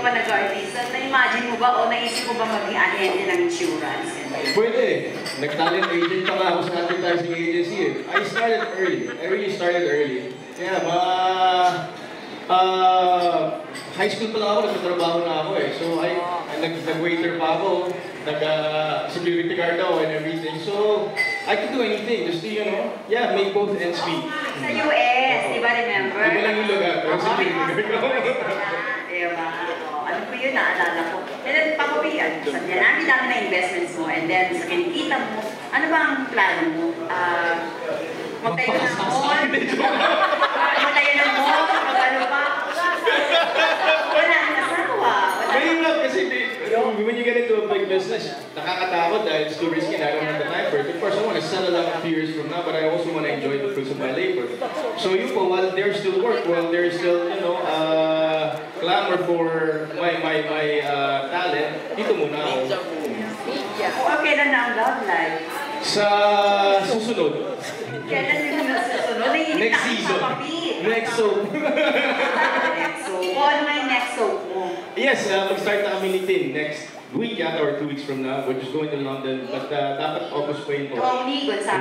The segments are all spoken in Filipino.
pa nag-artista, na-imagine mo ba o naisip mo ba maging ahente ng insurance? Pwede. Nag-talent agent pa nga ako sa advertising agency eh. I started early. I really started early. Yeah, high school pa lang ako, nagtatrabaho na ako eh. So, nag-waiter pa ako, security guard ako and everything. So, I could do anything just to, yeah, make both ends meet. Sa US, di ba remember? Di ba lang yung lugar, pero security guard ako. Diba? Ano po yun, naalala ko. And then, papapiyan, sabi niya, dami na investments mo, and then, sa kinikita mo, ano ba ang plano mo? Magtayo ng mall? Magtayo ng mall? Mag-ano pa? Wala ang asawa. Mahirap kasi, when you get into a big business, nakakatakot dahil it's too risky and I don't have the time for it. Of course, I want to settle down a few years from now, but I also want to enjoy the fruits of my labor. So yun po, while there's still work, while there's still, clamor for my talent, dito muna ako. Okay na ang love life? Sa susunod. Kailan yung susunod? Next season. Next soap. Next soap. O ano nga yung next soap mo? Yes, mag-start na kami ni Tin next week yata or 2 weeks from now. We're just going to London, but dapat August pa yun po.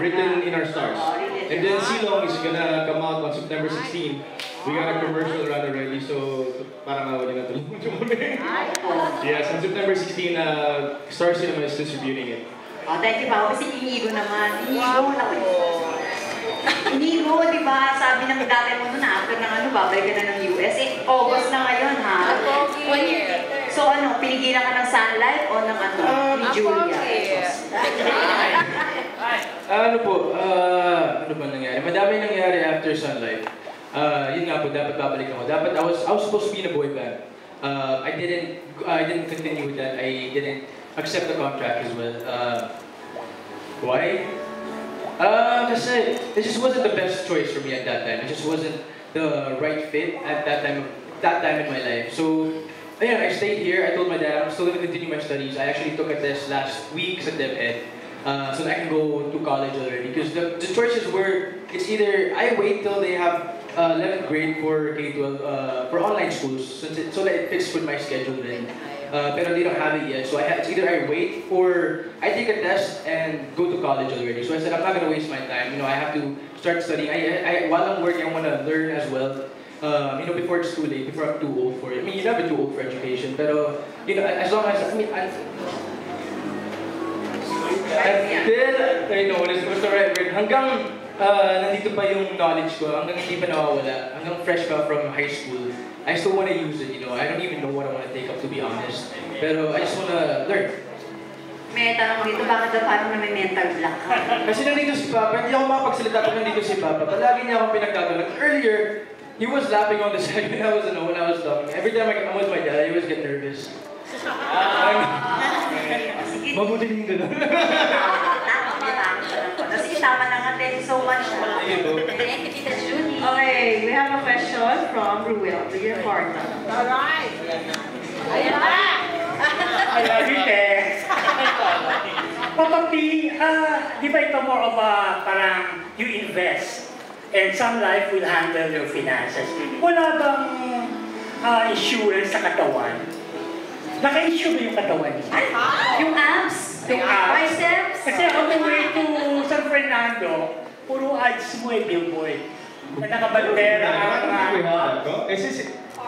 Written in our stars. And then Silong is gonna come out on September 16. We got a commercial run already, so parang wala na tulungan siya muna. Yes, on September 16, Star Cinema is distributing it. Oh, thank you pa. Kasi Inigo naman. Inigo lang. Inigo, di ba? Sabi ng dati mo nun, after ng babalik ka na ng US. August na ngayon, ha? 1 year. So pinigilan ka ng Sun Life o ng ni Julia? Ano ba nangyari? Madami nangyari after Sun Life. Yun nga po, dapat babalik ako. I was supposed to be in a boy band. I didn't continue with that. I didn't accept the contract as well. Why? Kasi it just wasn't the best choice for me at that time. It just wasn't the right fit at that time in my life. So, ayun, I stayed here. I told my dad I'm still going to continue my studies. I actually took a test last week sa DepEd so that I can go to college already. Because the choices were, it's either I wait till they have 11th grade for K-12 for online schools so that it fits with my schedule then. Pero they don't have it yet. So it's either I wait or I take a test and go to college already. So I said I'm not gonna waste my time. I have to start studying. While I'm working, I want to learn as well. Before it's too late, before I'm too old for it. I mean, you're never too old for education. Pero as long as until what's the right word? Hanggang nandito pa yung knowledge ko, hanggang hindi pa nawawala, hanggang fresh pa from high school. I still want to use it, I don't even know what I want to take up, to be honest. Pero I just want to learn. May tanong dito, bakit daw parang may mental block ka? Kasi nandito si Papa, hindi ako makapagsalita kung nandito si Papa. Palagi niya akong pinagkagalang. Earlier, he was laughing on the side when I was talking. Every time I'm with my dad, I always get nervous. Mabuti din gano'n. Sige, tama na nga. Thank you so much. Thank you, Tita Julie. Okay, we have a question from Ruel. Do your partner. Alright. Ayan na! I love you, Tex. Papa P, di ba ito more of a parang you invest and Sun Life will handle your finances. Wala bang insurance sa katawan? Naka-insure ba yung katawan niya? Yung abs? Yung abs? Biceps? Kasi on the way to San Fernando, puro ads mo billboard. Na nakabandera ang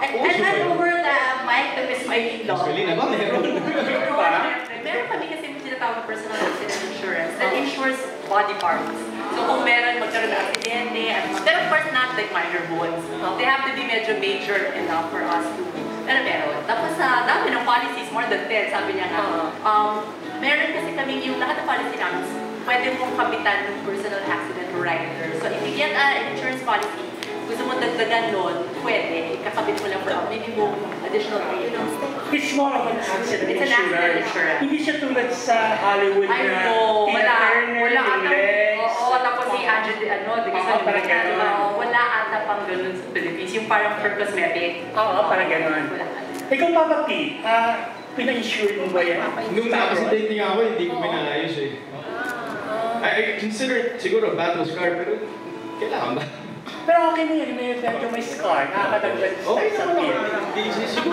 And over the mic to Miss Mylene Law. Gasolina ba? Meron. Meron kami kasi tinatawag na personal accident insurance that insures body parts. So kung meron magkaroon ng aksidente, pero of course not like minor wounds. They have to be major enough for us to meron. Tapos sa dami ng policies, more than 10, sabi niya nga, meron kasi kaming yung lahat ng policy namin, pwede mong kapitan ng personal accident rider. So if you get an insurance policy, gusto mo dagdagan nun, pwede, kakabit mo lang for minimum additional premiums. It's more of an accident It's an accident insurance. Hindi siya tulad sa Hollywood na wala yung legs. Oo, tapos si Angel, parang gano'n. Wala ata pang gano'n sa Philippines, yung parang for cosmetic. Oo, parang gano'n. Ikaw, Papa P, pina-insure mo ba yan? Nung na-accidente nga ako, hindi ko pinaayos eh. I consider it siguro battle scar, pero kailangan ba? Pero okay na yun, medyo may scar, nakakadagdag Okay sa naman pin. ako. Siguro